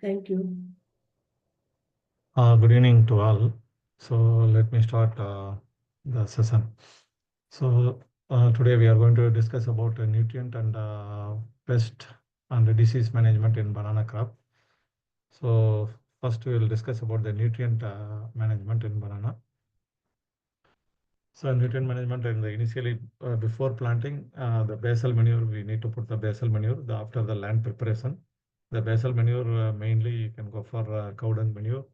Thank you. Good evening to all. So let me start the session. So today we are going to discuss about nutrient and pest and disease management in banana crop. So first we will discuss about the nutrient management in banana. So nutrient management and initially before planting the basal manure, we need to put the basal manure after the land preparation. The basal manure mainly you can go for cow dung manure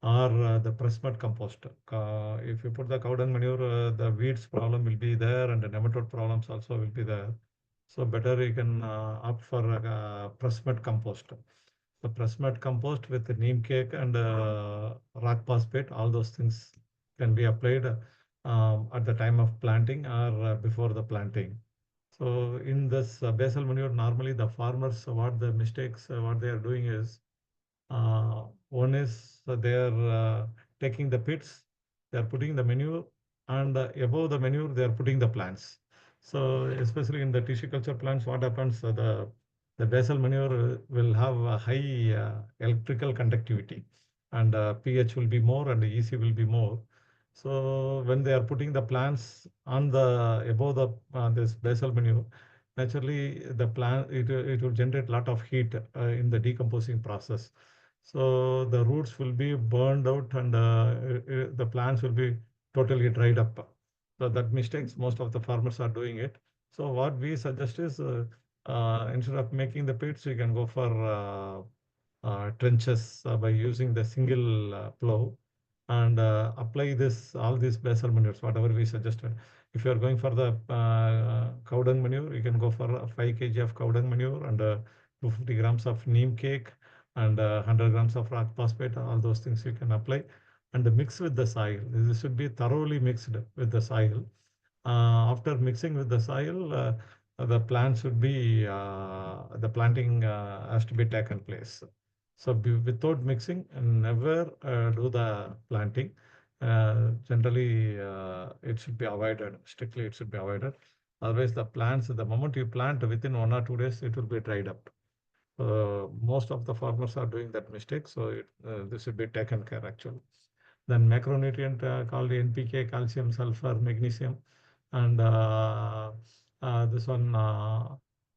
or the press mud compost. If you put the cow dung manure, the weeds problem will be there and the nematode problems also will be there. So better you can opt for press mud compost. The press mud compost with the neem cake and rock phosphate, all those things can be applied at the time of planting or before the planting. So in this basal manure, normally the farmers, what the mistakes, what they are doing is, one is they are taking the pits, they are putting the manure, and above the manure they are putting the plants. So especially in the tissue culture plants, what happens? The basal manure will have a high electrical conductivity, and pH will be more and EC will be more. So when they are putting the plants on the above the this basal manure, naturally the plant it will generate a lot of heat in the decomposing process. So the roots will be burned out and the plants will be totally dried up. So that mistakes most of the farmers are doing it. So what we suggest is instead of making the pits, you can go for trenches by using the single plow and apply this all these basal manures, whatever we suggested. If you are going for the cow dung manure, you can go for 5 kg of cow dung manure and 250 grams of neem cake and 100 grams of rock phosphate. All those things you can apply and mix with the soil. This should be thoroughly mixed with the soil. After mixing with the soil, the plant should be the planting has to be taken place. So without mixing, never do the planting. Generally, it should be avoided. Strictly, it should be avoided. Otherwise, the plants, the moment you plant, within 1 or 2 days, it will be dried up. Most of the farmers are doing that mistake, so this should be taken care actually. Then macronutrient called NPK, calcium, sulfur, magnesium, and this one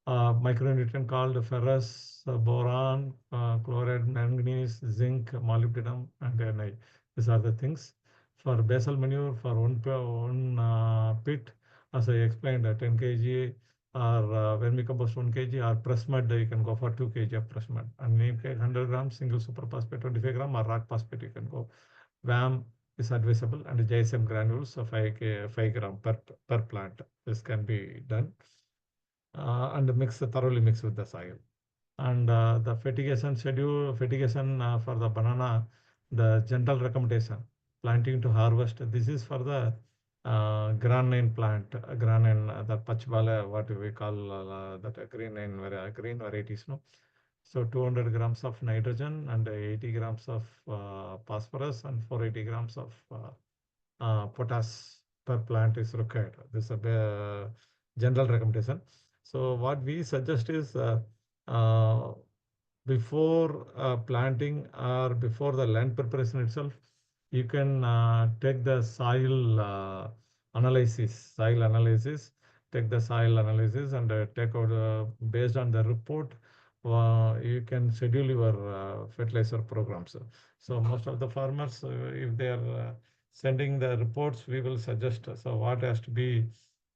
micronutrient called ferrous, boron, chloride, manganese, zinc, molybdenum, and Ni. These are the things. For basal manure, for one pit, as I explained, 10 kg or vermicompost 1 kg or press mud, you can go for 2 kg of press mud. And neem cake 100 grams, single super phosphate 25 gram or rock phosphate you can go. VAM is advisable and JSM granules of 5 gram per plant. This can be done and thoroughly mix with the soil. And the fertigation schedule, fertigation for the banana, the general recommendation, planting to harvest. This is for the granine plant, granine, the pachbala, what we call that green varieties, no? So 200 grams of nitrogen and 80 grams of phosphorus and 480 grams of potash per plant is required. This is a general recommendation. So what we suggest is uh, before planting or before the land preparation itself, you can take the soil analysis, take the soil analysis and take out based on the report, you can schedule your fertilizer programs. So most of the farmers, if they are sending the reports, we will suggest. So what has to be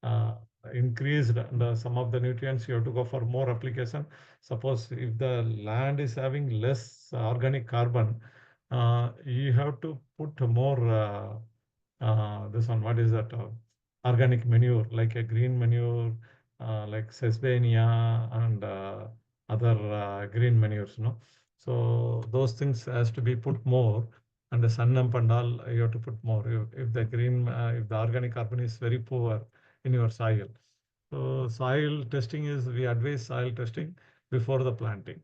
uh, increased and some of the nutrients you have to go for more application. Suppose if the land is having less organic carbon, you have to put more this one, what is that? Organic manure, like a green manure, like sesbania and other green manures, no? So those things has to be put more, and the sunnamp and all you have to put more. If the if the organic carbon is very poor in your soil. So soil testing is, we advise soil testing before the planting.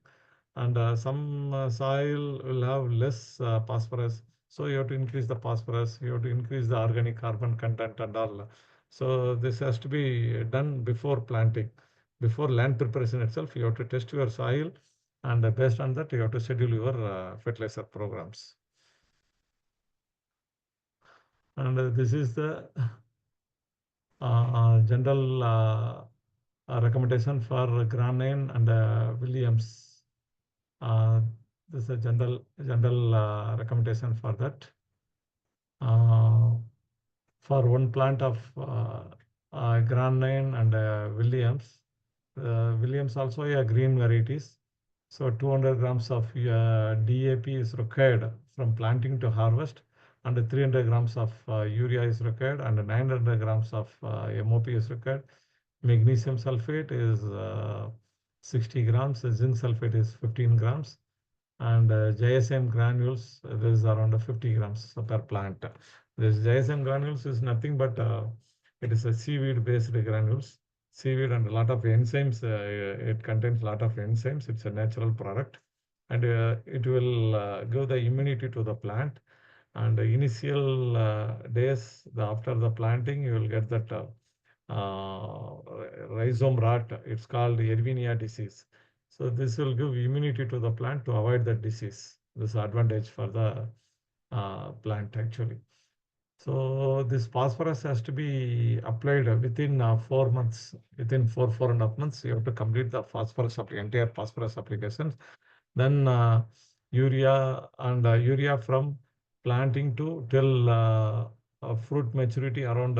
And some soil will have less phosphorus. So you have to increase the phosphorus, you have to increase the organic carbon content and all. So this has to be done before planting. Before land preparation itself, you have to test your soil And based on that, you have to schedule your fertilizer programs. And this is the general recommendation for Granine and Williams. This is a general recommendation for that. For one plant of Granine and Williams. Williams also a green varieties. So 200 grams of DAP is required from planting to harvest, and 300 grams of urea is required, and 900 grams of MOP is required. Magnesium sulfate is 60 grams, zinc sulfate is 15 grams, and JSM granules, there is around 50 grams per plant. This JSM granules is nothing but it is a seaweed based granules. Seaweed and a lot of enzymes, it contains a lot of enzymes. It's a natural product, and it will give the immunity to the plant. And the initial days after the planting, you will get that rhizome rot. It's called Erwinia disease. So this will give immunity to the plant to avoid that disease. This is advantage for the plant actually. So this phosphorus has to be applied within 4 months. Within 4.5 months, you have to complete the entire phosphorus applications. Then urea from planting to till fruit maturity, around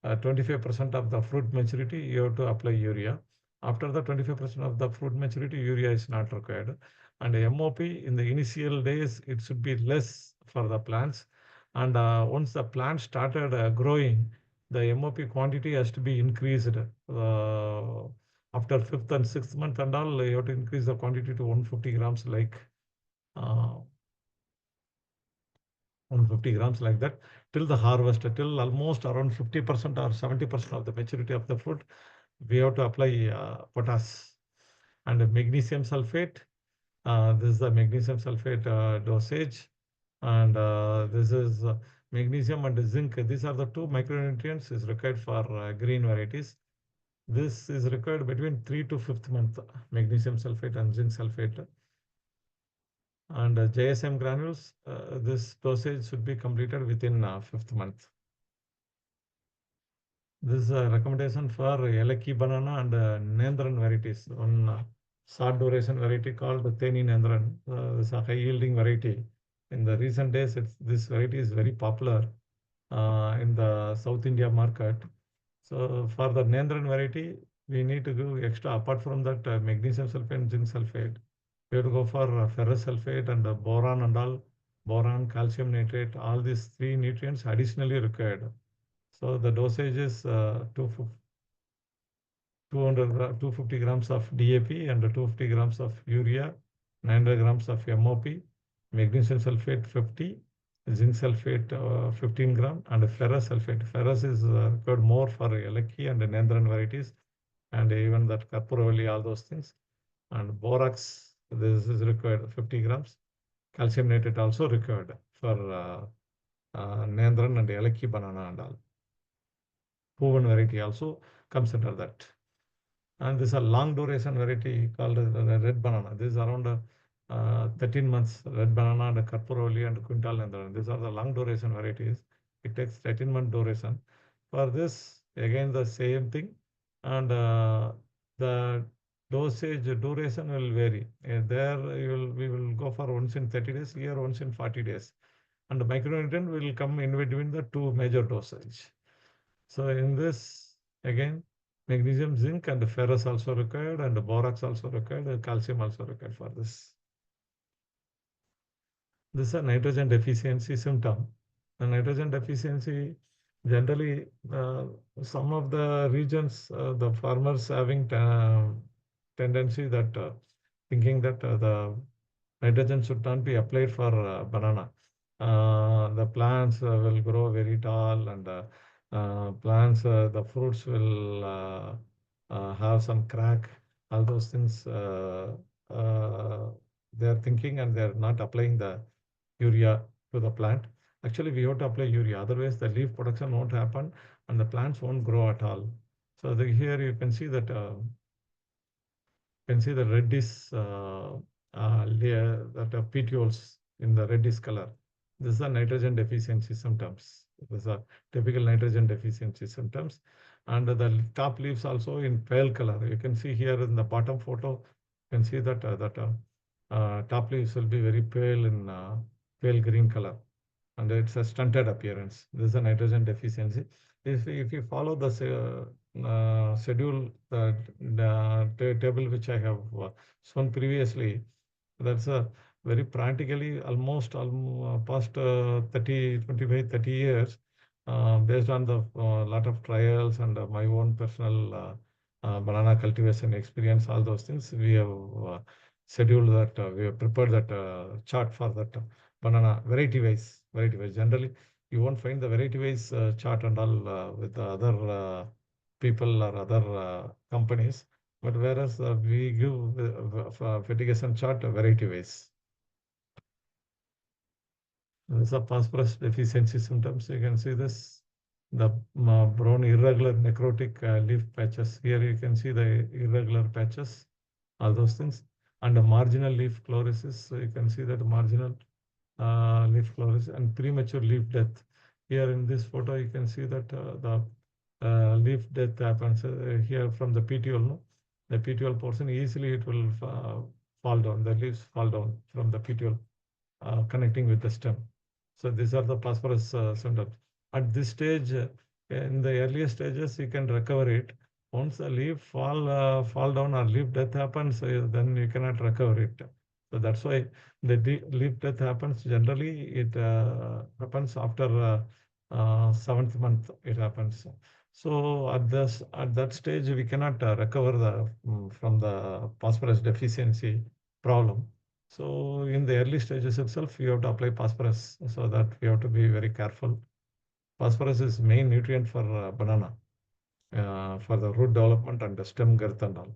25% of the fruit maturity, you have to apply urea. After the 25% of the fruit maturity, urea is not required. And MOP in the initial days, it should be less for the plants. And once the plant started growing, the MOP quantity has to be increased. After 5th and 6th month and all, you have to increase the quantity to 150 grams, like 150 grams like that, till the harvest, till almost around 50% or 70% of the maturity of the fruit, we have to apply potash. And magnesium sulfate, this is the magnesium sulfate dosage. And this is magnesium and zinc. These are the two micronutrients is required for green varieties. This is required between 3 to 5th month, magnesium sulfate and zinc sulfate. And JSM granules, this dosage should be completed within 5th month. This is a recommendation for Eleki banana and Nendran varieties. One short duration variety called Teni Nendran. It's a high yielding variety. In the recent days, this variety is very popular in the South India market. So for the Nendran variety, we need to do extra, apart from that magnesium sulfate and zinc sulfate. We have to go for ferrous sulfate and boron and all, boron, calcium nitrate, all these three nutrients additionally required. So the dosage is 250 grams of DAP and 250 grams of urea, 900 grams of MOP, magnesium sulfate 50, zinc sulfate 15 gram, and ferrous sulfate. Ferrous is required more for Eleki and Nendran varieties, and even that Karpuravalli, all those things. And borax, this is required 50 grams. Calcium nitrate also required for Nendran and Eleki banana and all. Proven variety also comes under that. And this is a long duration variety called red banana. This is around 13 months, red banana and Karpuravalli and Quintal Nendran. These are the long duration varieties. It takes 13-month duration. For this, again, the same thing. And the dosage duration will vary. There we will go for once in 30 days, here once in 40 days. And the micronutrient will come in between the two major dosage. So in this, again, magnesium, zinc, and ferrous also required, and borax also required, and calcium also required for this. This is a nitrogen deficiency symptom. The nitrogen deficiency, generally, some of the regions, the farmers having tendency that thinking that the nitrogen should not be applied for banana. The plants will grow very tall, and plants, the fruits will have some crack. All those things they are thinking, and they are not applying the urea to the plant. Actually, we have to apply urea, otherwise the leaf production won't happen and the plants won't grow at all. So here you can see that reddish petioles in the reddish color. This is a nitrogen deficiency symptoms. These are typical nitrogen deficiency symptoms. And the top leaves also in pale color. You can see here in the bottom photo, you can see that top leaves will be very pale in pale green color, and it's a stunted appearance. This is a nitrogen deficiency. If you follow the schedule, the table which I have shown previously, that's a very practically almost past 30, 25, 30 years, based on the lot of trials and my own personal banana cultivation experience, all those things, we have scheduled that, we have prepared that chart for that banana variety wise. Generally, you won't find the variety wise chart and all with the other people or other companies. But whereas we give fertigation chart variety wise. These are phosphorus deficiency symptoms. You can see this, the brown irregular necrotic leaf patches. Here you can see the irregular patches, all those things. And the marginal leaf chlorosis, so you can see that marginal leaf chlorosis and premature leaf death. Here in this photo, you can see that the leaf death happens here from the petiole. No? The petiole portion, easily it will fall down. The leaves fall down from the petiole, connecting with the stem. So these are the phosphorus symptoms. At this stage, in the earlier stages, you can recover it. Once the leaf fall down or leaf death happens, then you cannot recover it. So that's why the leaf death happens. Generally, it happens after seventh month. It happens. So at that stage, we cannot recover from the phosphorus deficiency problem. So in the early stages itself, you have to apply phosphorus, so that we have to be very careful. Phosphorus is main nutrient for banana, for the root development and the stem girth and all.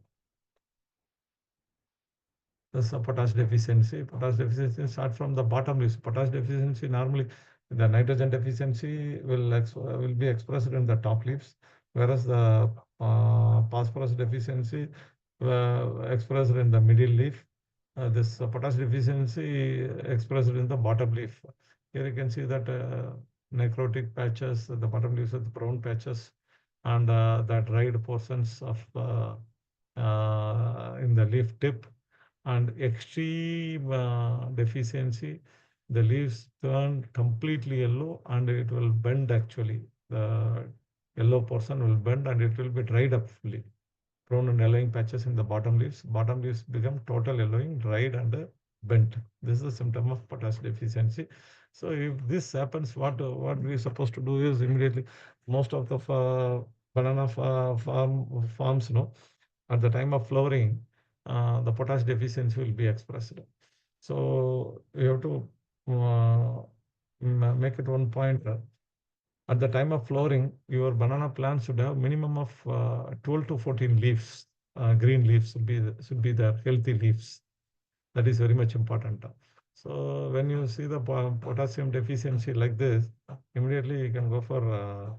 That's a potash deficiency. Potash deficiency start from the bottom leaves. Potash deficiency normally, the nitrogen deficiency will be expressed in the top leaves, whereas the phosphorus deficiency expressed in the middle leaf. This potash deficiency expressed in the bottom leaf. Here you can see that necrotic patches, the bottom leaves with brown patches, and the dried portions of in the leaf tip, and extreme deficiency, the leaves turn completely yellow and it will bend actually. The yellow portion will bend and it will be dried up fully. Brown and yellowing patches in the bottom leaves. Bottom leaves become total yellowing, dried and bent. This is a symptom of potash deficiency. So if this happens, what we are supposed to do is immediately, most of the banana farms, at the time of flowering, the potash deficiency will be expressed. So you have to make it one point. At the time of flowering, your banana plant should have minimum of 12 to 14 leaves. Green leaves should be the healthy leaves. That is very much important. So when you see the potassium deficiency like this, immediately you can go for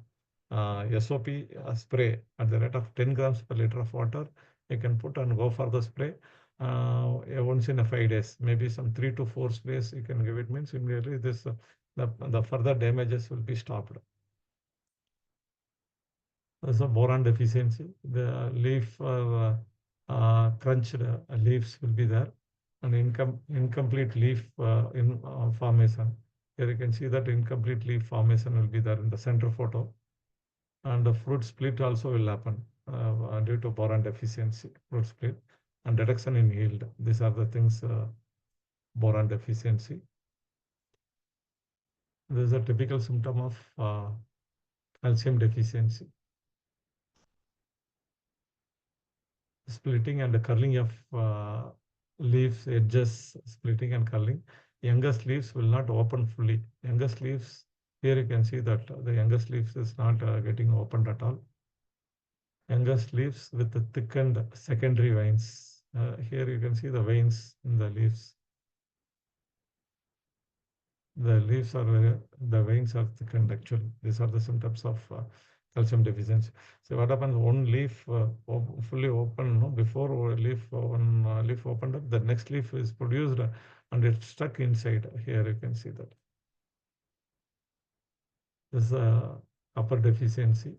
SOP spray at the rate of 10 grams per liter of water. You can put and go for the spray once in a 5 days. Maybe some 3 to 4 sprays you can give it, means immediately this the further damages will be stopped. There's a boron deficiency. The leaf crunched leaves will be there, and incomplete leaf formation. Here you can see that incomplete leaf formation will be there in the center photo, and the fruit split also will happen due to boron deficiency, fruit split, and reduction in yield. These are the things, boron deficiency. This is a typical symptom of calcium deficiency. Splitting and curling of leaves, edges splitting and curling. Youngest leaves will not open fully. Youngest leaves, here you can see that the youngest leaves is not getting opened at all. Youngest leaves with the thickened secondary veins. Here you can see the veins in the leaves. The veins are thickened actually. These are the symptoms of calcium deficiency. So what happens, one leaf fully open, no, before one leaf opened up, the next leaf is produced and it's stuck inside. Here you can see that. This is copper deficiency,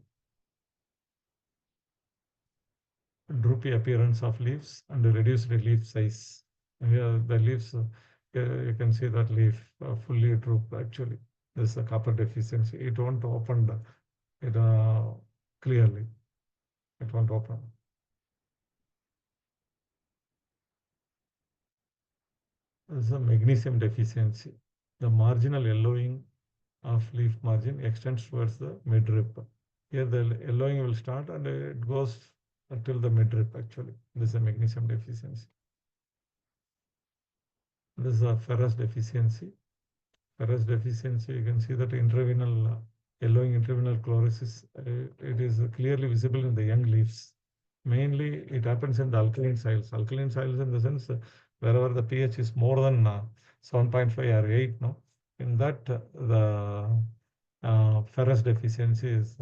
droopy appearance of leaves and reduced leaf size. Here the leaves, you can see that leaf fully droop actually. This is a copper deficiency. It won't open it clearly. It won't open. This is a magnesium deficiency. The marginal yellowing of leaf margin extends towards the midrib. Here the yellowing will start and it goes until the midrib actually. This is a magnesium deficiency. This is a ferrous deficiency. Ferrous deficiency, you can see that intravenal yellowing intravenal chlorosis, it is clearly visible in the young leaves. Mainly it happens in the alkaline soils. Alkaline soils in the sense wherever the pH is more than 7.5 or 8, no? In that the ferrous deficiency is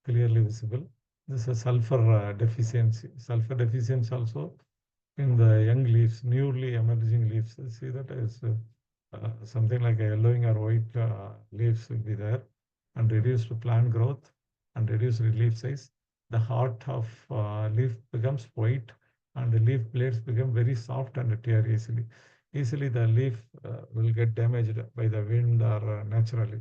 clearly visible. This is a sulfur deficiency. Sulfur deficiency also in the young leaves, newly emerging leaves. See that is something like a yellowing or white leaves will be there, and reduced plant growth and reduced leaf size. The heart of leaf becomes white and the leaf blades become very soft and tear easily. Easily the leaf will get damaged by the wind or naturally.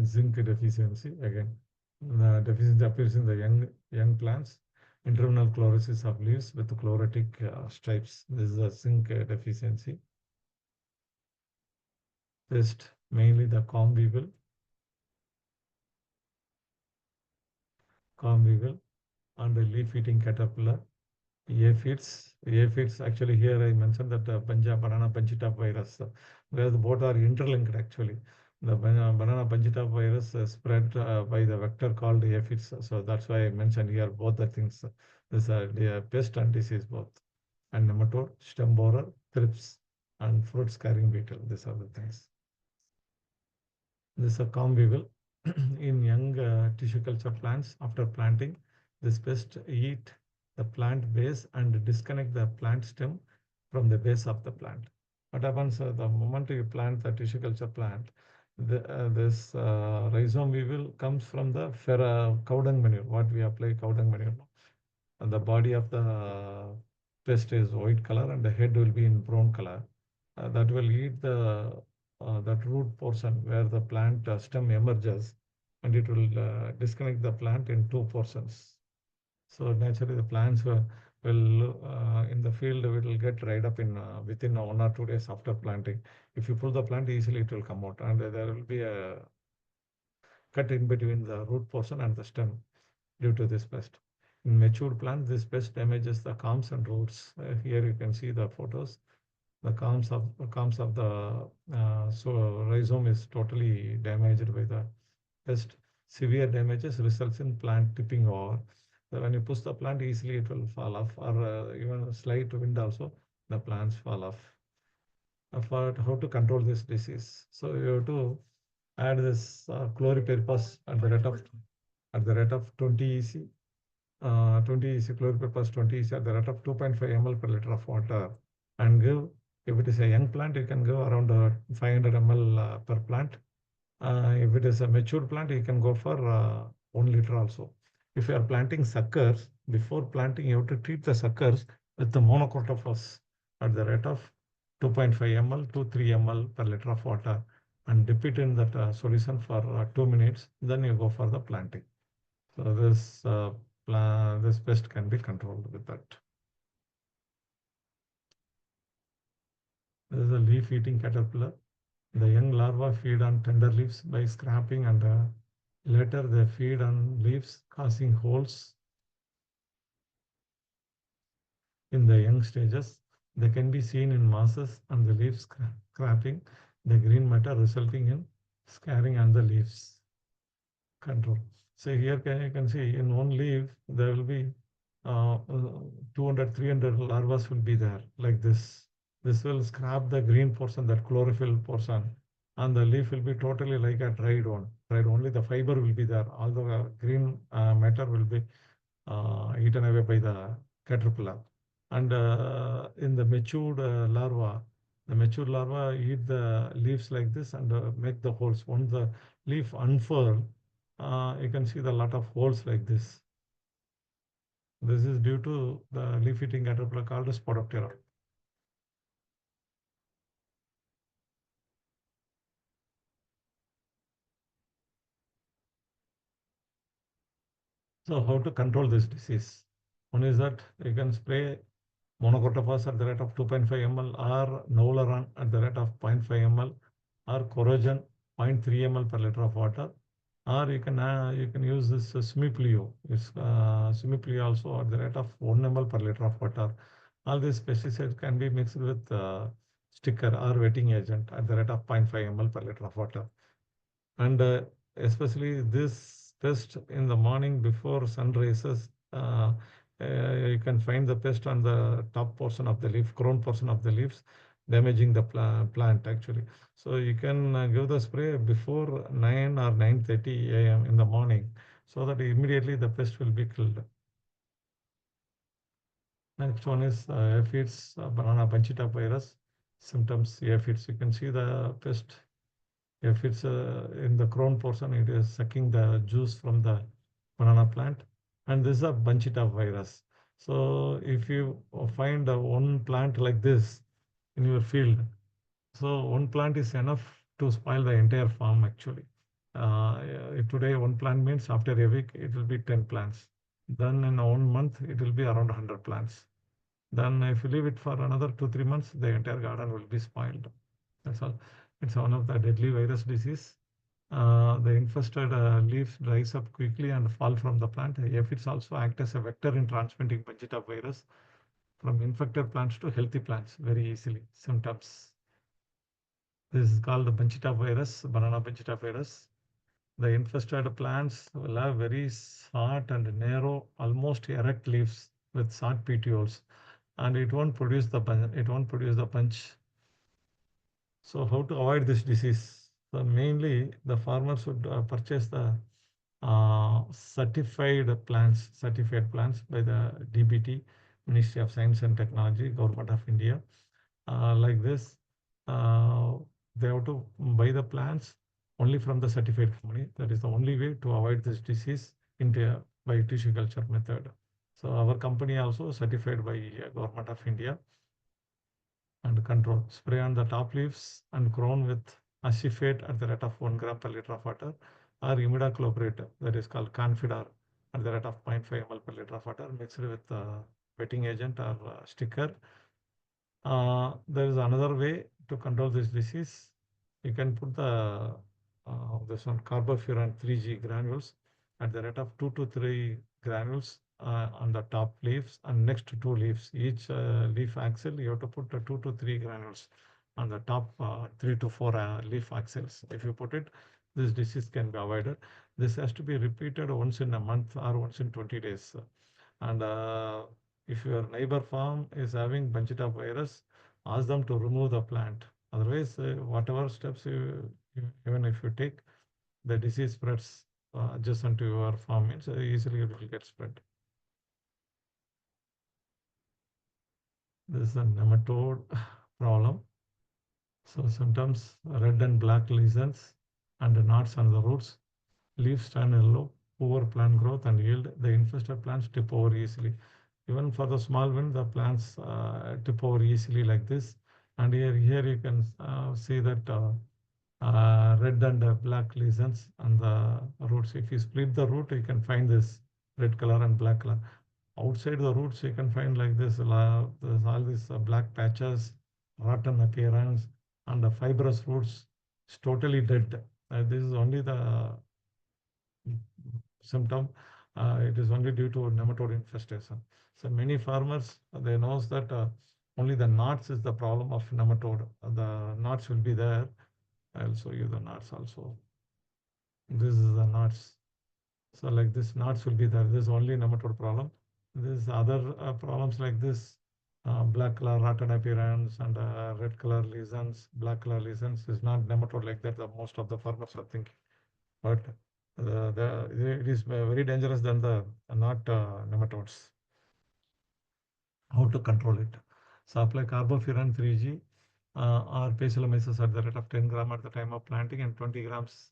Zinc deficiency again. The deficiency appears in the young plants. Internal chlorosis of leaves with chlorotic stripes. This is a zinc deficiency. Pest, mainly the comb weevil, and the leaf-eating caterpillar. Aphids. Actually, here I mentioned that banana punchy-top virus, where the both are interlinked actually. The banana punchy-top virus spread by the vector called aphids. So that's why I mentioned here both the things. This the pest and disease both. And nematode, stem borer, thrips, and fruit-scarring beetle. These are the things. This is a comb weevil. In young tissue culture plants, after planting, this pest eat the plant base and disconnect the plant stem from the base of the plant. What happens the moment you plant the tissue culture plant, this rhizome weevil comes from the cow dung manure, what we apply cow dung manure. And the body of the pest is white color and the head will be in brown color. That will eat that root portion where the plant stem emerges, and it will disconnect the plant in two portions. So naturally the plants will in the field it will get dried up in within 1 or 2 days after planting. If you pull the plant easily, it will come out, and there will be a cut in between the root portion and the stem due to this pest. In matured plant, this pest damages the culms and roots. Here you can see the photos. The culms of the rhizome is totally damaged by the pest. Severe damages results in plant tipping over. So when you push the plant, easily it will fall off, or even a slight wind also, the plants fall off. For how to control this disease, so you have to add this chlorpyrifos at the rate of 20 EC. 20 EC chlorpyrifos 20 EC at the rate of 2.5 ml per liter of water, and give, if it is a young plant, you can go around 500 ml per plant. If it is a mature plant, you can go for 1 liter also. If you are planting suckers, before planting, you have to treat the suckers with the monocrotophos at the rate of 2.5 ml to 3 ml per liter of water, and dip it in that solution for 2 minutes. Then you go for the planting. So this pest can be controlled with that. This is a leaf-eating caterpillar. The young larvae feed on tender leaves by scraping, and later they feed on leaves, causing holes in the young stages. They can be seen in mosses and the leaves scraping the green matter, resulting in scarring on the leaves. Control. So here you can see in one leaf there will be 200, 300 larvae will be there like this. This will scrap the green portion, that chlorophyll portion, and the leaf will be totally like a dried one. Dried only the fiber will be there. All the green matter will be eaten away by the caterpillar. And in the matured larva, the mature larva eat the leaves like this and make the holes. Once the leaf unfurl, you can see the lot of holes like this. This is due to the leaf-eating caterpillar called Spodoptera. So how to control this disease? One is that you can spray monocotophos at the rate of 2.5 ml or Novaluron at the rate of 0.5 ml or corrosion 0.3 ml per liter of water, or you can use this Simiplio. It's Simiplio also at the rate of 1 ml per liter of water. All these pesticides can be mixed with sticker or wetting agent at the rate of 0.5 ml per liter of water. And especially this pest in the morning before sun rises, you can find the pest on the top portion of the leaf, crown portion of the leaves, damaging the plant actually. So you can give the spray before 9 or 9:30 a.m. in the morning, so that immediately the pest will be killed. Next one is aphids, banana bunchita virus symptoms. Aphids, you can see the pest. If it's in the crown portion, it is sucking the juice from the banana plant. And this is a Bunchita virus. So if you find one plant like this in your field, so one plant is enough to spoil the entire farm actually. Today one plant means after a week it will be 10 plants. Then in 1 month it will be around 100 plants. Then if you leave it for another 2, 3 months, the entire garden will be spoiled. That's all. It's one of the deadly virus disease. The infested leaves dries up quickly and fall from the plant. Aphids also act as a vector in transmitting Bunchita virus from infected plants to healthy plants very easily. Symptoms. This is called the Bunchita virus, banana Bunchita virus. The infested plants will have very short and narrow, almost erect leaves with short petioles, and it won't produce the bunch. So how to avoid this disease? So mainly the farmer should purchase the certified plants by the DBT, Ministry of Science and Technology, Government of India. Like this, uh, they have to buy the plants only from the certified company. That is the only way to avoid this disease by tissue culture method. So our company also certified by Government of India. And control. Spray on the top leaves and crown with acephate at the rate of 1 gram per liter of water, or imidacloprid, that is called Confidor, at the rate of 0.5 ml per liter of water mixed with wetting agent or sticker. There is another way to control this disease. You can put this one carbofuran 3G granules at the rate of 2 to 3 granules on the top leaves and next two leaves. Each leaf axil, you have to put 2 to 3 granules on the top 3 to 4 leaf axils. If you put it, this disease can be avoided. This has to be repeated once in a month or once in 20 days. And if your neighbor farm is having Bunchita virus, ask them to remove the plant. Otherwise, whatever steps even if you take, the disease spreads adjacent to your farm, means easily it will get spread. This is a nematode problem. So symptoms: red and black lesions and knots on the roots, leaves turn yellow, poor plant growth and yield. The infested plants tip over easily. Even for the small wind, the plants tip over easily like this. And here you can see that red and black lesions on the roots. If you split the root, you can find this red color and black color. Outside the roots, you can find like this, there's all these black patches, rotten appearance, and the fibrous roots. It's totally dead. This is only the symptom. It is only due to nematode infestation. So many farmers, they knows that only the knots is the problem of nematode. The knots will be there. I'll show you the knots also. This is the knots. So like this knots will be there. This is only nematode problem. There's other problems like this. black color rotten appearance and red color lesions. Black color lesions is not nematode like that. Most of the farmers are thinking, but it is very dangerous than the not nematodes. How to control it? So apply carbofuran 3G or bacillomyces at the rate of 10 gram at the time of planting and 20 grams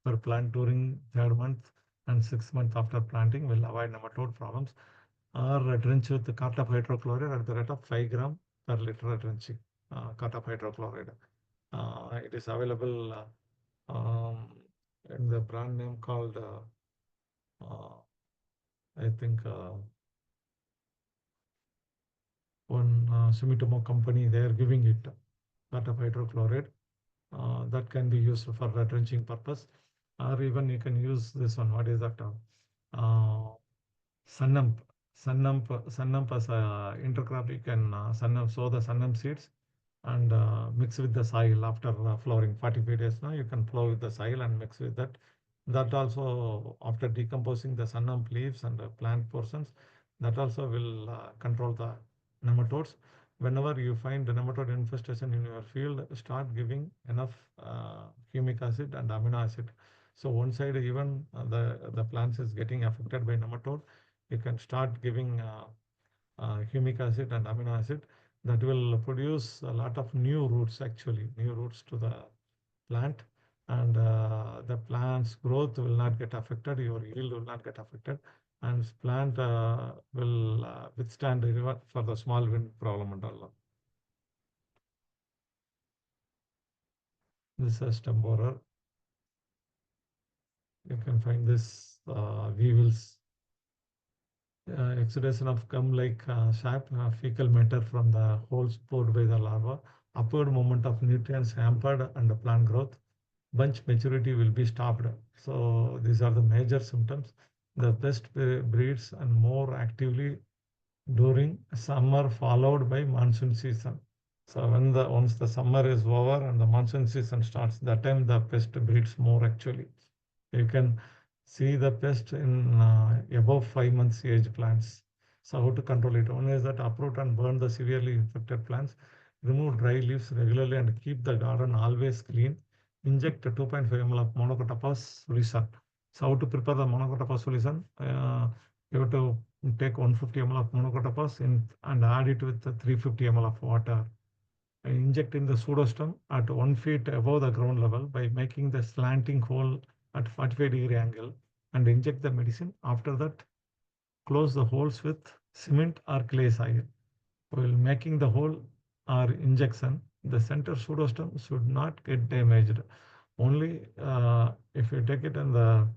per plant during 3rd month and 6th month after planting will avoid nematode problems. Or drench with the cartap hydrochloride at the rate of 5 gram per liter drenching. Cartap hydrochloride. It is available in the brand name called uh, I think one Sumitomo company, they are giving it cartap hydrochloride. That can be used for drenching purpose, or even you can use this one. What is that? Uh, Sunnump. Sunnump as a intercrop. You can sow the sunnump seeds and mix with the soil after flowering 45 days. Now you can plow with the soil and mix with that. That also, after decomposing the sunnump leaves and the plant portions, that also will control the nematodes. Whenever you find the nematode infestation in your field, start giving enough humic acid and amino acid. So one side, even the plants is getting affected by nematode, you can start giving humic acid and amino acid. That will produce a lot of new roots, actually new roots to the plant, and the plant's growth will not get affected, your yield will not get affected, and plant will withstand even for the small wind problem and all. This is stem borer. You can find this weevils. Exudation of gum-like sap, fecal matter from the holes poured by the larva, upward movement of nutrients hampered and plant growth, bunch maturity will be stopped. So these are the major symptoms. The pest breeds and more actively during summer followed by monsoon season. So once the summer is over and the monsoon season starts, that time the pest breeds more actually. You can see the pest in above 5 months age plants. So how to control it? One is that uproot and burn the severely infected plants, remove dry leaves regularly and keep the garden always clean. Inject 2.5 ml of monocotopas solution. So how to prepare the monocotopas solution? You have to take 150 ml of monocotopas and add it with 350 ml of water. Inject in the pseudostem at 1 feet above the ground level by making the slanting hole at 45-degree angle and inject the medicine. After that, close the holes with cement or clay soil. While making the hole or injection, the center pseudostem should not get damaged. Only if you take it in the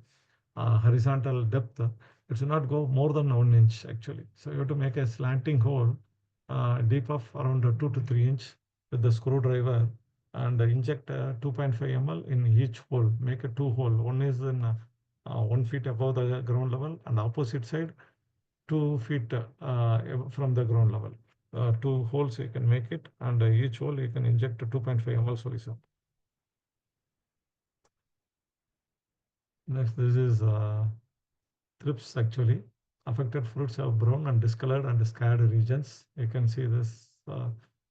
horizontal depth, it should not go more than 1 inch actually. So you have to make a slanting hole deep of around 2 to 3 inch with the screwdriver and inject 2.5 ml in each hole. Make a two hole. One is in 1 feet above the ground level and opposite side 2 feet from the ground level. Two holes you can make it, and each hole you can inject 2.5 ml solution. Next, this is thrips actually. Affected fruits have brown and discolored and scarred regions. You can see this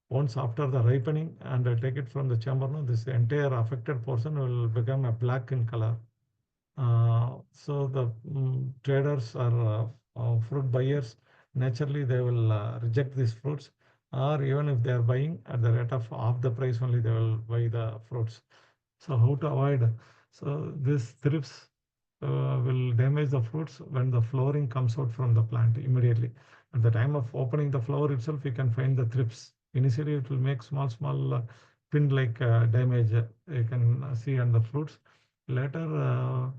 once after the ripening and take it from the chamber. Now, this entire affected portion will become a black in color. So the traders or fruit buyers, naturally they will reject these fruits, or even if they are buying at the rate of half the price only, they will buy the fruits. So how to avoid? So this thrips will damage the fruits when the flowering comes out from the plant immediately. At the time of opening the flower itself, you can find the thrips. Initially, it will make small pin-like damage. You can see on the fruits. Later,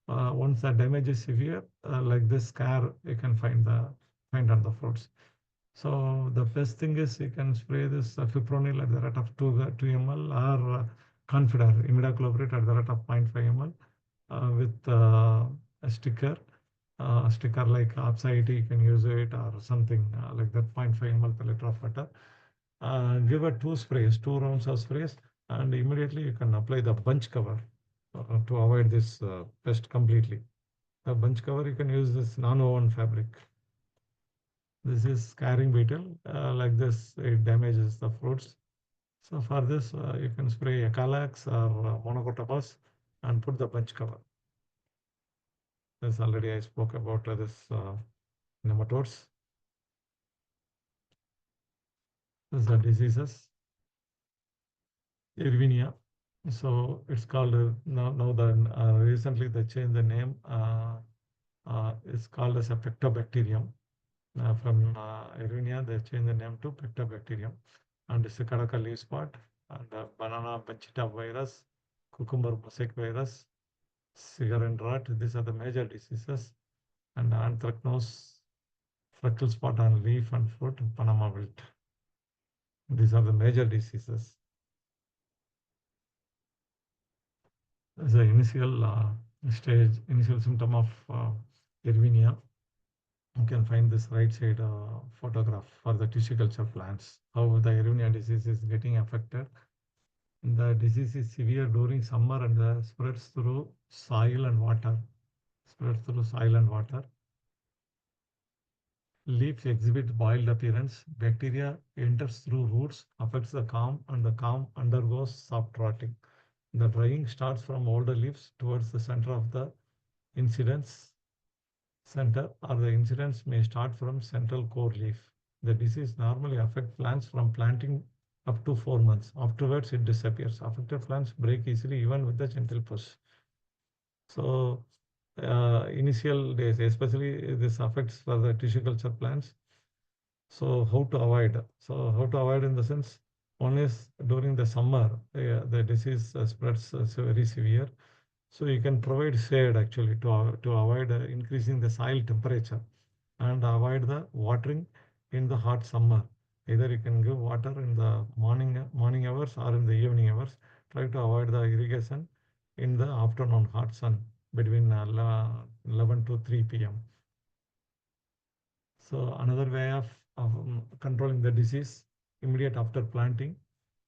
once the damage is severe, like this scar, you can find on the fruits. So the best thing is you can spray this fipronil at the rate of 2 ml or Confidor, imidacloprid at the rate of 0.5 ml with a sticker like Opsite, you can use it or something like that, 0.5 ml per liter of water. Give it two rounds of sprays, and immediately you can apply the bunch cover to avoid this pest completely. The bunch cover, you can use this non-woven fabric. This is scaring beetle. Like this, it damages the fruits. So for this, you can spray Ecalax or Monocotopas and put the bunch cover. This already I spoke about this nematodes. These are diseases. Irvinia. So it's called now the recently they changed the name. It's called as a pectobacterium. From Irvinia, they changed the name to pectobacterium. And it's a Kadaka leaf spot and banana panchita virus, cucumber mosaic virus, cigar and rot. These are the major diseases. And anthracnose, freckle spot on leaf and fruit, Panama wilt. These are the major diseases. As the initial stage, initial symptom of Erwinia, you can find this right side photograph for the tissue culture plants, how the Erwinia disease is getting affected. The disease is severe during summer and spreads through soil and water. Spreads through soil and water. Leaves exhibit boiled appearance. Bacteria enters through roots, affects the culm, and the culm undergoes soft rotting. The drying starts from older leaves towards the center of the incidence center, or the incidence may start from central core leaf. The disease normally affects plants from planting up to 4 months. Afterwards, it disappears. Affected plants break easily even with the gentle push. So initial days, especially this affects for the tissue culture plants. So how to avoid? So how to avoid in the sense, one is during the summer, the disease spreads very severe. So you can provide shade actually to avoid increasing the soil temperature and avoid the watering in the hot summer. Either you can give water in the morning hours or in the evening hours. Try to avoid the irrigation in the afternoon hot sun between 11 to 3 p.m. So another way of controlling the disease immediate after planting,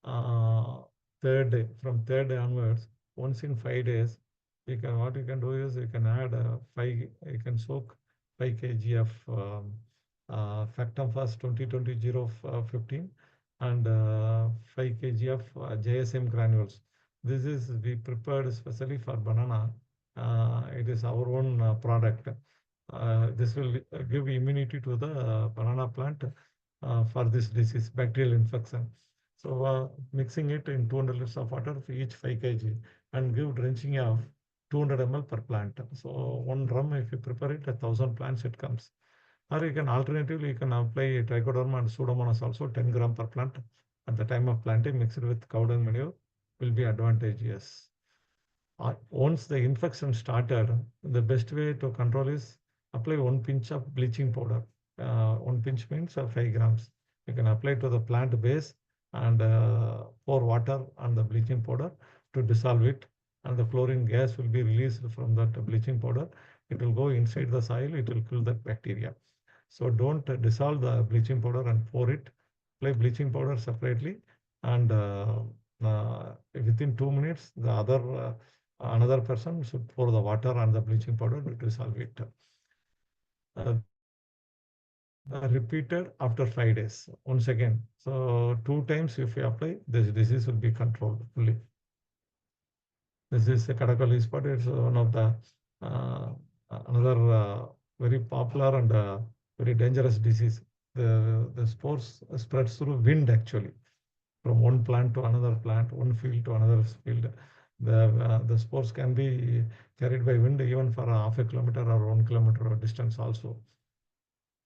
uh, third day, from third day onwards, once in 5 days, what you can do is you can add you can soak 5 kg of Factum Fast 2020-015 and 5 kg of JSM granules. This is we prepared especially for banana. It is our own product. This will give immunity to the banana plant for this disease, bacterial infection. So mixing it in 200 liters of water for each 5 kg and give drenching of 200 ml per plant. So one drum, if you prepare it, 1,000 plants it comes. Or you can alternatively, you can apply trichoderma and pseudomonas also 10 gram per plant at the time of planting, mixed with cow dung manure will be advantageous. Once the infection started, the best way to control is apply 1 pinch of bleaching powder. 1 pinch means 5 grams. You can apply to the plant base and pour water on the bleaching powder to dissolve it, and the chlorine gas will be released from that bleaching powder. It will go inside the soil, it will kill that bacteria. So don't dissolve the bleaching powder and pour it. Apply bleaching powder separately, and within 2 minutes, the another person should pour the water and the bleaching powder to dissolve it. Repeated after 5 days, once again. So 2 times if you apply, this disease will be controlled fully. This is a Kadakali spot. It's one of the another very popular and very dangerous disease. The spores spreads through wind actually, from one plant to another plant, one field to another field. The spores can be carried by wind even for a half a kilometer or 1 kilometer distance also.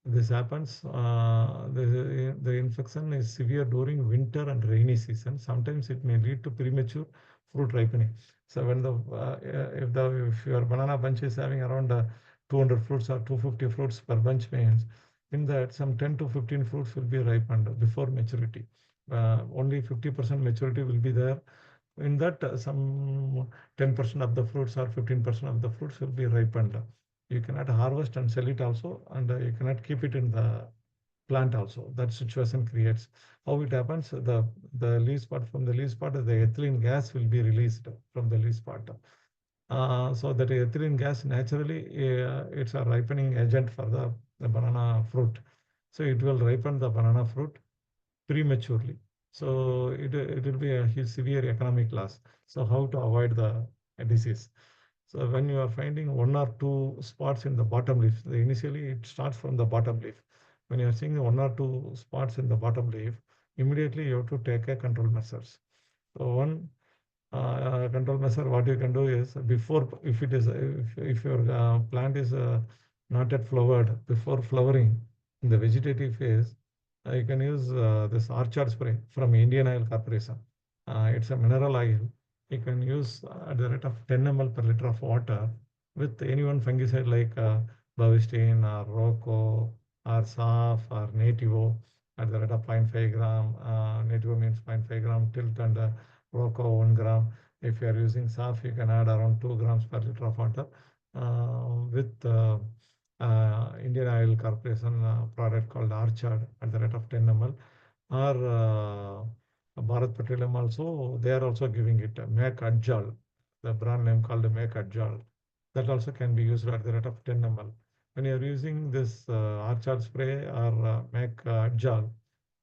This happens, the infection is severe during winter and rainy season. Sometimes it may lead to premature fruit ripening. So when if your banana bunch is having around 200 fruits or 250 fruits per bunch means, in that some 10 to 15 fruits will be ripened before maturity. Only 50% maturity will be there. In that, some 10% of the fruits or 15% of the fruits will be ripened. You cannot harvest and sell it also, and you cannot keep it in the plant also. That situation creates. How it happens, the leaf spot, from the leaf spot, the ethylene gas will be released from the leaf spot. So that ethylene gas naturally, it's a ripening agent for the banana fruit. So it will ripen the banana fruit prematurely. So it will be a severe economic loss. So how to avoid the disease? So when you are finding one or two spots in the bottom leaf, initially it starts from the bottom leaf. When you are seeing one or two spots in the bottom leaf, immediately you have to take a control measures. So one control measure, what you can do is before, if your plant is not yet flowered, before flowering in the vegetative phase, you can use this orchard spray from Indian Oil Corporation. It's a mineral oil. You can use at the rate of 10 ml per liter of water with any one fungicide like Bavistine or Rocco or SAF or Nativo at the rate of 0.5 gram. Nativo means 0.5 gram tilt and Rocco 1 gram. If you are using SAF, you can add around 2 grams per liter of water with Indian Oil Corporation product called Orchard at the rate of 10 ml. Or Bharat Petroleum also, they are also giving it Make Adjal, the brand name called Make Adjal. That also can be used at the rate of 10 ml. When you are using this Orchard spray or Make Adjal,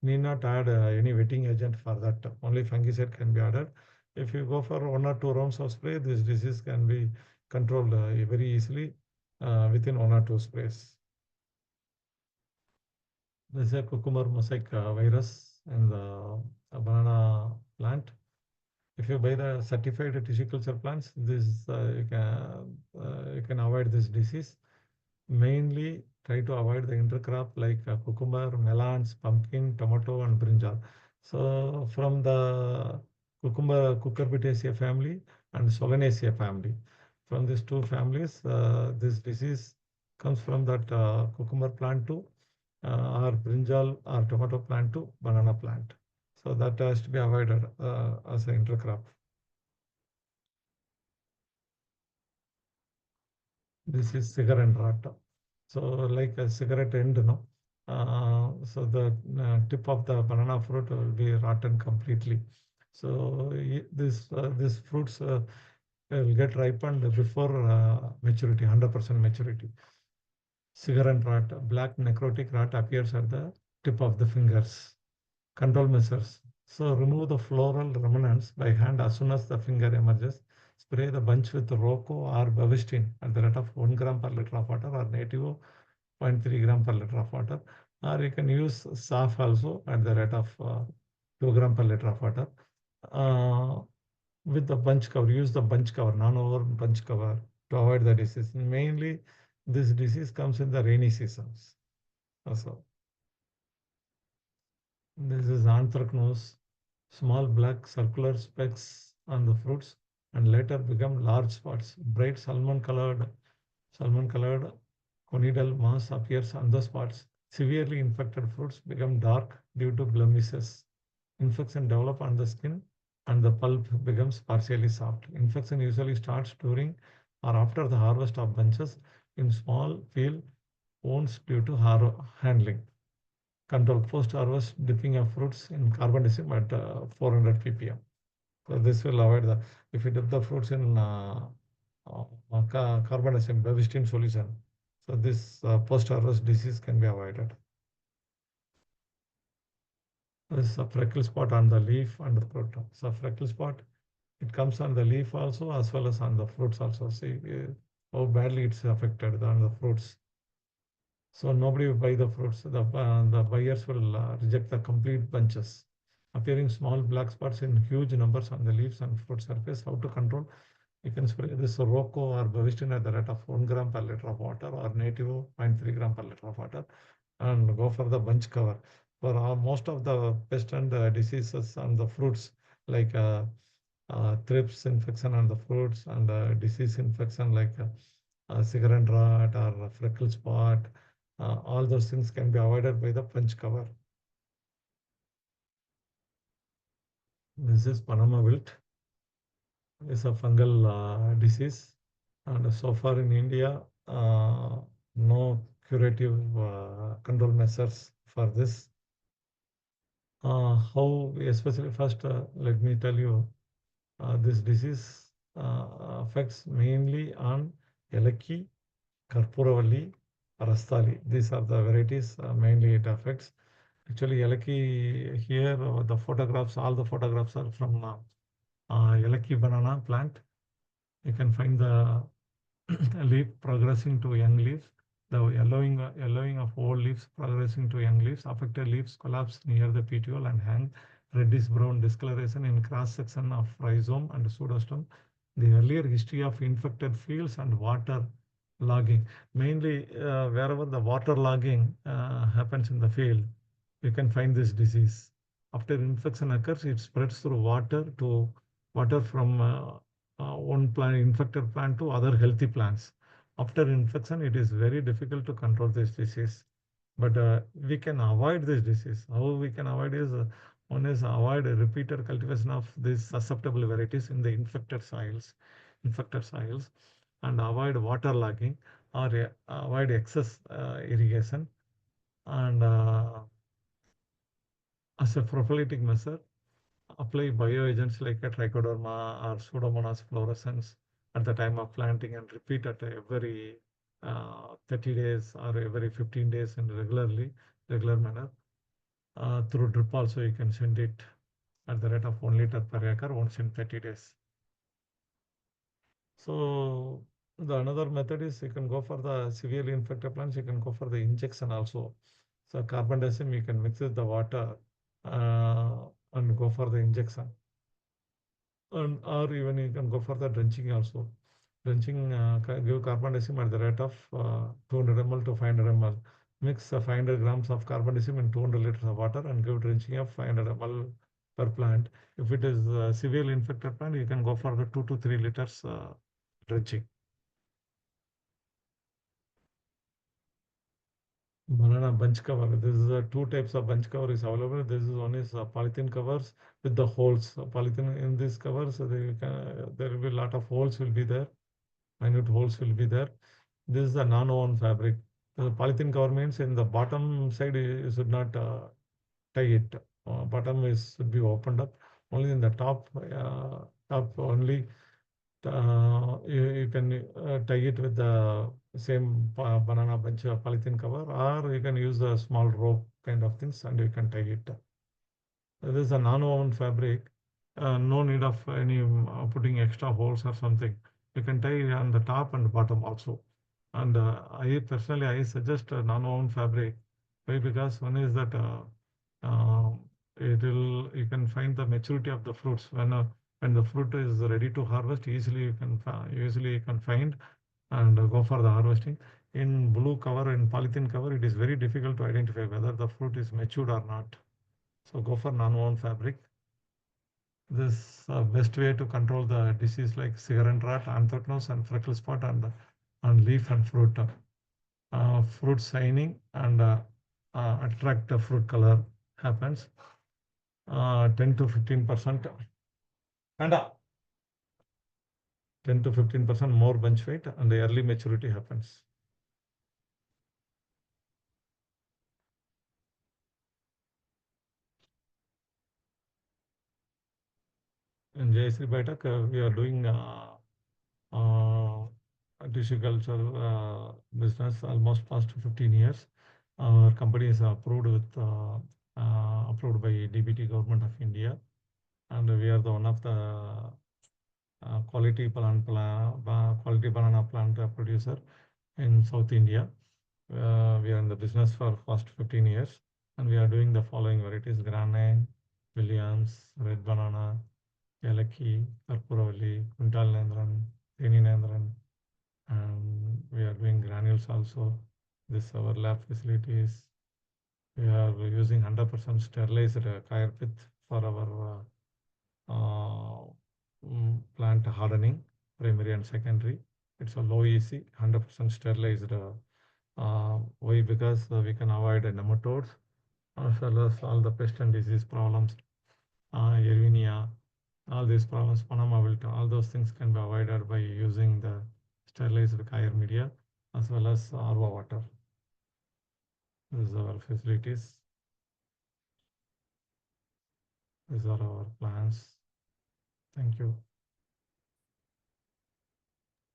need not add any wetting agent for that. Only fungicide can be added. If you go for one or two rounds of spray, this disease can be controlled very easily within one or two sprays. There's a cucumber mosaic virus in the banana plant. If you buy the certified tissue culture plants, this you can avoid this disease. Mainly try to avoid the intercrop like cucumber, melons, pumpkin, tomato, and brinjal. So from the Cucurbitaceae family and Solanaceae family. From these two families, this disease comes from that cucumber plant to or brinjal or tomato plant to banana plant. So that has to be avoided as an intercrop. This is cigarette rot. So like a cigarette end, no? So the tip of the banana fruit will be rotten completely. So this fruits will get ripened before maturity, 100% maturity. Cigarette rot, black necrotic rot appears at the tip of the fingers. Control measures. So remove the floral remnants by hand as soon as the finger emerges. Spray the bunch with Rocco or Bavistine at the rate of 1 gram per liter of water or Nativo 0.3 gram per liter of water. Or you can use SAF also at the rate of 2 gram per liter of water. With the bunch cover, use the bunch cover, non-over bunch cover to avoid the disease. Mainly, this disease comes in the rainy seasons. Also, this is anthracnose, small black circular specks on the fruits and later become large spots. Bright salmon-colored conidal mass appears on the spots. Severely infected fruits become dark due to blemishes. Infection develop on the skin and the pulp becomes partially soft. Infection usually starts during or after the harvest of bunches in small field wounds due to handling. Control post-harvest dipping of fruits in carbamazepine at 400 ppm. So this will avoid the, if you dip the fruits in carbamazepine, Bavistine solution, so this post-harvest disease can be avoided. This is a freckle spot on the leaf and the fruit. So freckle spot, it comes on the leaf also as well as on the fruits also. See how badly it's affected on the fruits. So nobody will buy the fruits. The buyers will reject the complete bunches. Appearing small black spots in huge numbers on the leaves and fruit surface. How to control? You can spray this Rocco or Bavistine at the rate of 1 gram per liter of water or Nativo 0.3 gram per liter of water and go for the bunch cover. For most of the pest and diseases on the fruits like thrips infection on the fruits and disease infection like cigarette rot or freckle spot, all those things can be avoided by the punch cover. This is Panama wilt. It's a fungal disease, and so far in India, no curative control measures for this. How, especially first, let me tell you, this disease affects mainly on Elaki, Karpuravalli, Rastali. These are the varieties mainly it affects. Actually, Yelaki here, the photographs, all the photographs are from Yelaki banana plant. You can find the leaf progressing to young leaves. The yellowing of old leaves progressing to young leaves. Affected leaves collapse near the petiole and hang. Reddish brown discoloration in cross section of rhizome and pseudostem. The earlier history of infected fields and water logging. Mainly wherever the water logging happens in the field, you can find this disease. After infection occurs, it spreads through water from one plant, infected plant to other healthy plants. After infection, it is very difficult to control this disease. But we can avoid this disease. How we can avoid is one is avoid a repeated cultivation of these susceptible varieties in the infected soils, and avoid waterlogging or avoid excess irrigation. And as a prophylactic measure, apply bioagents like a trichoderma or Pseudomonas fluorescens at the time of planting and repeat at every 30 days or every 15 days in regular manner. Through drip also you can send it at the rate of 1 liter per acre once in 30 days. So the another method is you can go for the severely infected plants, you can go for the injection also. So carbon dioxide you can mix with the water and go for the injection. And or even you can go for the drenching also. Drenching give carbon dioxide at the rate of 200 ml to 500 ml. Mix 500 grams of carbon dioxide in 200 liters of water and give drenching of 500 ml per plant. If it is severely infected plant, you can go for the 2 to 3 liters drenching. Banana bunch cover. This is two types of bunch cover is available. This is one is polythene covers with the holes. Polythene in this covers, there will be a lot of holes will be there. Minute holes will be there. This is the non-woven fabric. The polythene cover means in the bottom side you should not tie it. Bottom is should be opened up. Only in the top only you can tie it with the same banana bunch polythene cover, or you can use a small rope kind of things and you can tie it. This is a non-woven fabric. No need of any putting extra holes or something. You can tie on the top and bottom also. And I personally I suggest non-woven fabric. Why? Because one is that uh, you can find the maturity of the fruits when the fruit is ready to harvest. Easily you can find and go for the harvesting. In blue cover and polythene cover, it is very difficult to identify whether the fruit is matured or not. So go for non-woven fabric. This best way to control the disease like cigarette rot, anthracnose, and freckle spot on leaf and fruit. Fruit shining and attract the fruit color happens. 10 to 15% and 10 to 15% more bunch weight and the early maturity happens. In Jayasree Biotech, we are doing uh, tissue culture business almost past 15 years. Our company is approved by DBT Government of India, and we are the one of the quality banana plant producer in South India. We are in the business for past 15 years, and we are doing the following varieties: Granite, Williams, Red Banana, Yalaki, Karpuravalli, Kuntal Nendran, Teni Nendran, and we are doing granules also. This our lab facilities. We are using 100% sterilized kaya pith for our plant hardening, primary and secondary. It's a low EC, 100% sterilized. Why? Because we can avoid nematodes as well as all the pest and disease problems, Erwinia, all these problems, Panama wilt, all those things can be avoided by using the sterilized kaya media as well as RO water. These are our facilities. These are our plans. Thank you.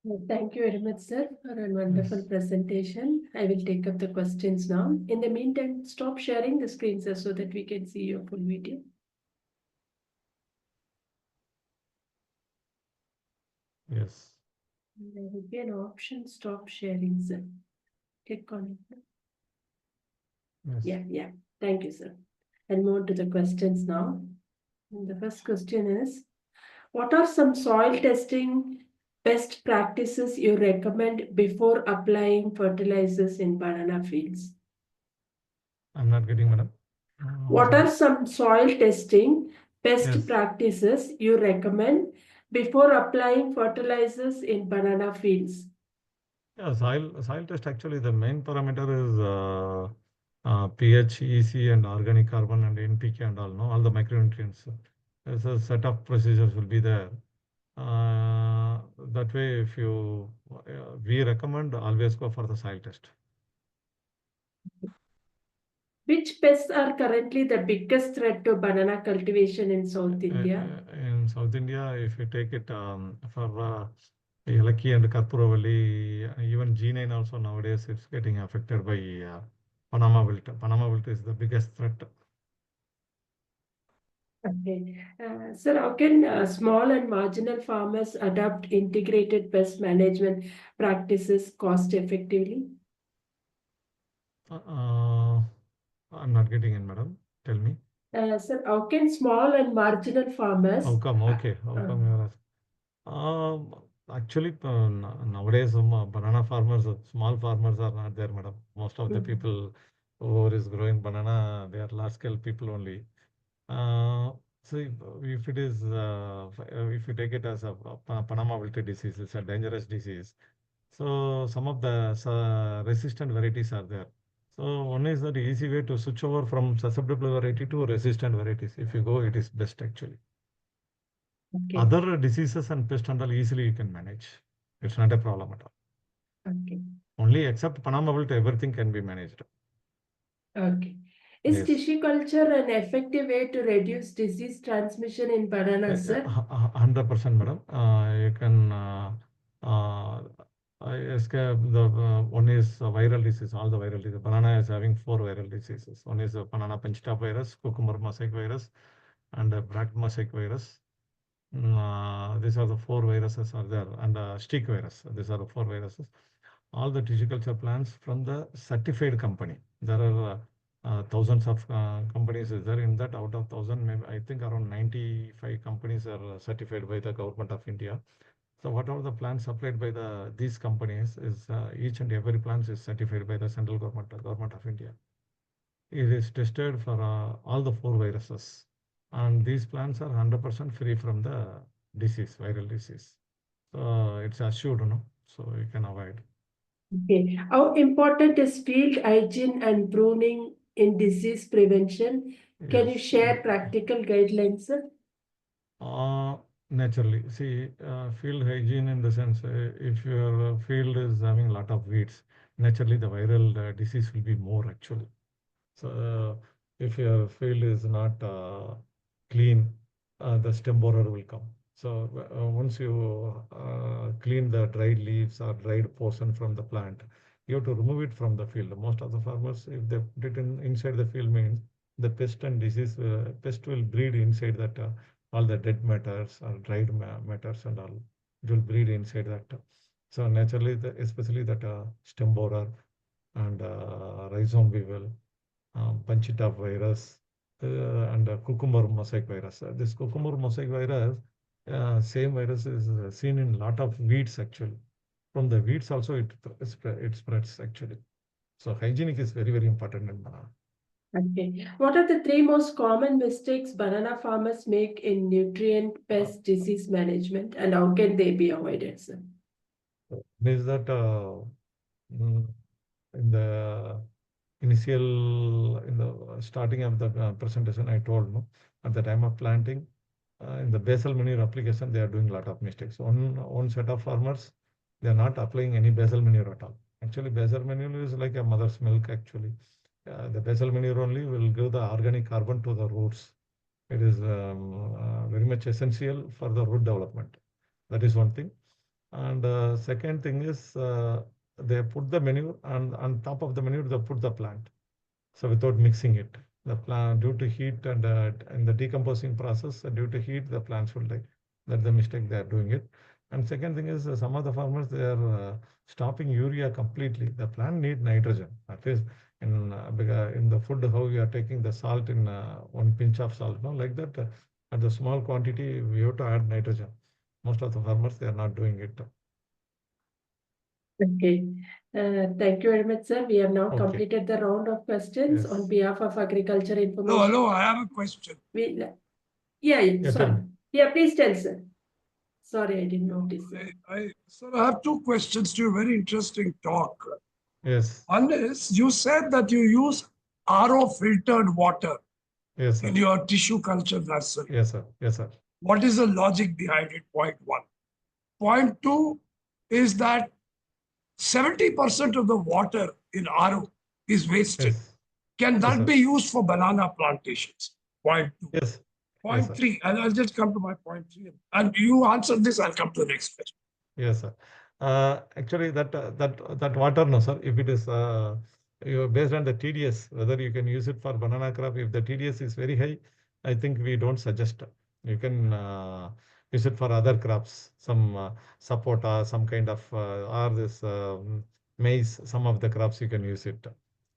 Thank you very much, sir, for a wonderful Yes. presentation. I will take up the questions now. In the meantime, stop sharing the screen, sir, so that we can see your full video. Yes. There will be an option, stop sharing, sir. Click on it. Yes. Yeah. Thank you, sir. And move to the questions now. And the first question is, what are some soil testing best practices you recommend before applying fertilizers in banana fields? I'm not getting, madam. Once What are again. some soil testing best Yes. practices you recommend before applying fertilizers in banana fields? Yeah, soil test actually the main parameter is pH, EC, and organic carbon and NPK and all, no, all the micronutrients. There's a set of procedures will be there. That way, if you, we recommend always go for the soil test. Which pests are currently the biggest threat to banana cultivation in South India? In South India, if you take it for Yelaki and Karpuravalli, even G9 also nowadays it's getting affected by Panama wilt. Panama wilt is the biggest threat. Okay. Sir, how can small and marginal farmers adopt integrated pest management practices cost effectively? Uh, I'm not getting in, madam. Tell me. Sir, how can small and marginal How farmers come? Okay. How come you are asking? Actually, nowadays, banana farmers, small farmers are not there, madam. Most of the mm, people who is growing banana, they are large scale people only. Uh, so if it is, if you take it as a Panama wilt disease, it's a dangerous disease. So some of the resistant varieties are there. So one is that easy way to switch over from susceptible variety to resistant varieties. If you go, it is best actually. okay, Other diseases and pest and all easily you can manage. It's not a problem at all. okay, Only except Panama wilt, everything can be managed. okay. Is Yes. tissue culture an effective way to reduce disease transmission in bananas, sir? 100%, madam. You can uh, escape the one is viral disease, all the viral disease. Banana is having 4 viral diseases. One is banana punch-top virus, cucumber mosaic virus, and black mosaic virus. These are the 4 viruses are there, and stick virus. These are the 4 viruses. All the tissue culture plants from the certified company. There are thousands of companies is there. In that, out of thousand, maybe I think around 95 companies are certified by the government of India. So whatever the plants supplied by these companies is each and every plant is certified by the central government, government of India. It is tested for all the 4 viruses, and these plants are 100% free from the disease, viral disease. So it's assured, no, so you can avoid. Okay. How important is field hygiene and pruning in disease prevention? Can you Yes. share practical guidelines, sir? Uh, Naturally, see, field hygiene in the sense, if your field is having a lot of weeds, naturally the viral disease will be more actually. So, if your field is not clean, the stem borer will come. So, once you clean the dried leaves or dried portion from the plant, you have to remove it from the field. Most of the farmers, if they put it inside the field, means the pest and disease, pest will breed inside that all the dead matters or dried matters and all. It will breed inside that. So, naturally, especially that stem borer and rhizome weevil, Panchita virus, and cucumber mosaic virus. This cucumber mosaic virus, same virus is seen in lot of weeds actually. From the weeds also it spreads actually. So hygienic is very, very important in banana. Okay. What are the three most common mistakes banana farmers make in nutrient Uh, pest disease management and how can they be avoided, sir? Means that mm, in the in the starting of the presentation, I told, no, at the time of planting, in the basal manure application, they are doing a lot of mistakes. One set of farmers, they are not applying any basal manure at all. Actually, basal manure is like a mother's milk. Actually, the basal manure only will give the organic carbon to the roots. It is very much essential for the root development. That is one thing. And second thing is they put the manure, and on top of the manure they put the plant. So without mixing it, the plant, due to heat and in the decomposing process, due to heat, the plants will die. That's the mistake they are doing it. And second thing is some of the farmers, they are stopping urea completely. The plant need nitrogen. At least in the food, how you are taking the salt in one pinch of salt, no, like that. At the small quantity, we have to add nitrogen. Most of the farmers, they are not doing it. Okay. Thank you very much, sir. We have now Okay. completed the round of questions on Yes. behalf of Agriculture Hello, Information. hello, I have a question. Yeah, Yeah, tell sorry. me. Yeah, please tell, sir. Sorry, I didn't notice. Sir, I have two questions to you. Very interesting talk. Yes. One is, you said that you use RO filtered water Yes, sir. in your tissue culture nursery. Yes, sir. Yes, sir. What is the logic behind it? Point one. Point two is that 70% of the water in RO is wasted. Yes. Can Yes, that sir. be used for banana plantations? Point two. Yes. Yes, Point sir. three, and I'll just come to my point three. And you answer this, I'll come to the next question. Yes, sir. Actually, that water, no, sir. If it is based on the TDS, whether you can use it for banana crop, if the TDS is very high, I think we don't suggest. You can use it for other crops, some sapota, some kind of or this maize. Some of the crops you can use it.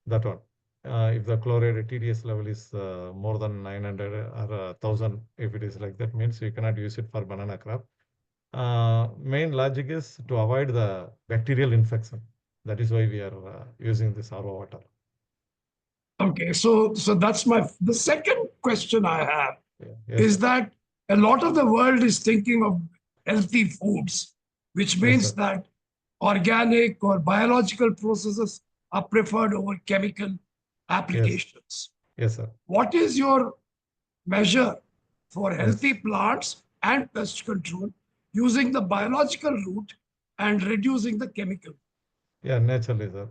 That one. If the chloride TDS level is more than 900 or 1000, if it is like that, means you cannot use it for banana crop. Main logic is to avoid the bacterial infection. That is why we are using this RO water. Okay, so that's the second question I have Yes, is sir. that a lot of the world is thinking of healthy foods, which Yes, means sir. that organic or biological processes are preferred over chemical applications. Yes, sir. What is your measure for Yes. healthy plants and pest control using the biological route and reducing the chemical? Yeah, naturally, sir.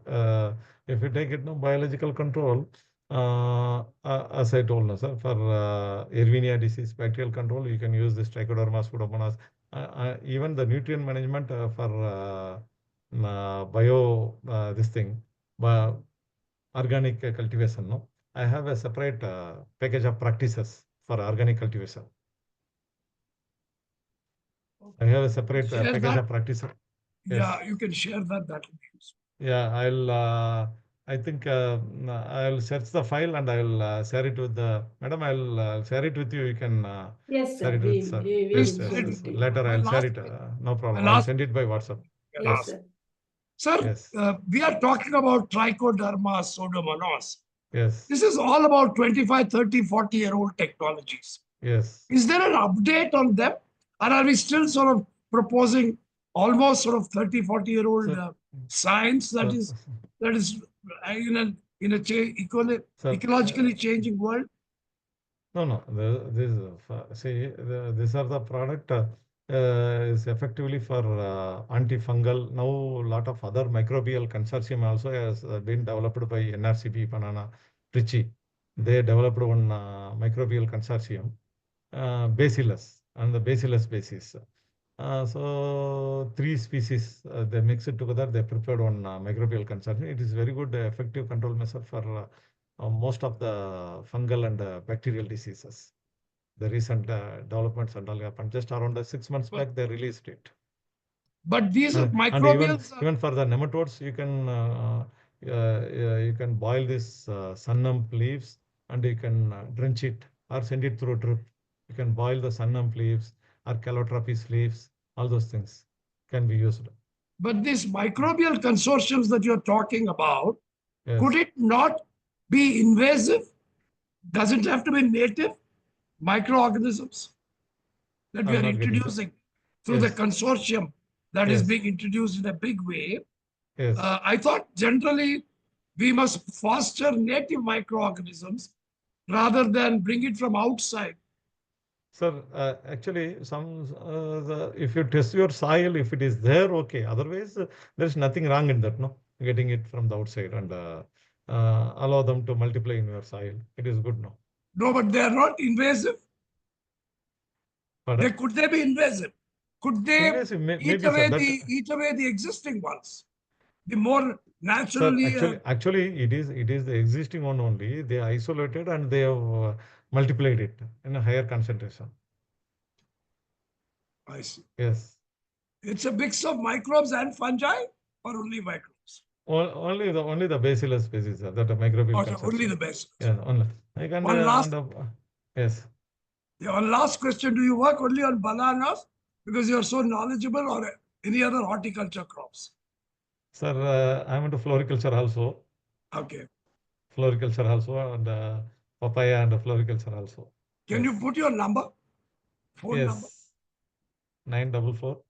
If you take it no biological control, as I told, no, sir, for Erwinia disease, bacterial control, you can use this Trichoderma pseudomonas. Even the nutrient management for this thing, organic cultivation, no. I have a separate package of practices for organic cultivation. I have a separate Share package that. of practices. Yeah, Yes. you can share that. That will be useful. Yeah, I think I'll search the file and I'll share it with the madam. I'll share it with you. You can Yes, share sir. it with sir. We Yes, will yes, send yes. it to you. Later My I'll share last it. No problem. my I'll last send it by WhatsApp. Yes, sir. Sir, Yes. we are talking about Trichoderma pseudomonas. Yes. This is all about 25, 30, 40-year-old technologies. Yes. Is there an update on them? Or are we still sort of proposing almost sort of 30, 40-year-old Sir, science that sir, is in a sir, ecologically changing world? No. These are the product is effectively for antifungal. Now, a lot of other microbial consortium also has been developed by NRCP, Banana, Trichy. They developed one microbial consortium, Bacillus, on the Bacillus basis. So three species, they mix it together, they prepared one microbial consortium. It is very good, effective control measure for most of the fungal and bacterial diseases. The recent developments and all happened. Just around 6 months back, they released it. But these And microbials even for the nematodes, you can boil this sunnum leaves and you can drench it or send it through drip. You can boil the sunnum leaves or calotropis leaves. All those things can be used. But these microbial consortiums that you're talking about, Yes. could it not be invasive? Does it have to be native microorganisms that we I'm are not getting, sir. introducing through the Yes. consortium that is Yes. being introduced in a big way? Yes. I thought generally we must foster native microorganisms rather than bring it from outside. Sir, actually, if you test your soil, if it is there, okay. Otherwise, there's nothing wrong in that, no? Getting it from the outside and allow them to multiply in your soil. It is good, no? No, but they are not invasive. Pardon? Could they be invasive? Could they Invasive, maybe, sir. eat away the existing ones? The more Sir, naturally. actually, it is the existing one only. They isolated and they have multiplied it in a higher concentration. I see. Yes. It's a mix of microbes and fungi, or only microbes? Only the bacillus species, sir, that are microbial Or only consumption. the best. Yeah, only. I can, One last, yes. one last question. Do you work only on bananas because you're so knowledgeable, or any other horticulture crops? Sir, I'm into floriculture also. Okay. Floriculture also, and papaya and floriculture also. Can Yes. you put your number? Phone number? Yes. 944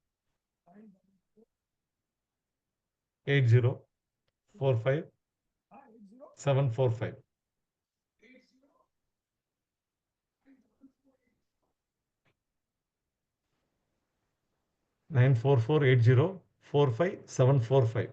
8045 745. 944 8045 745.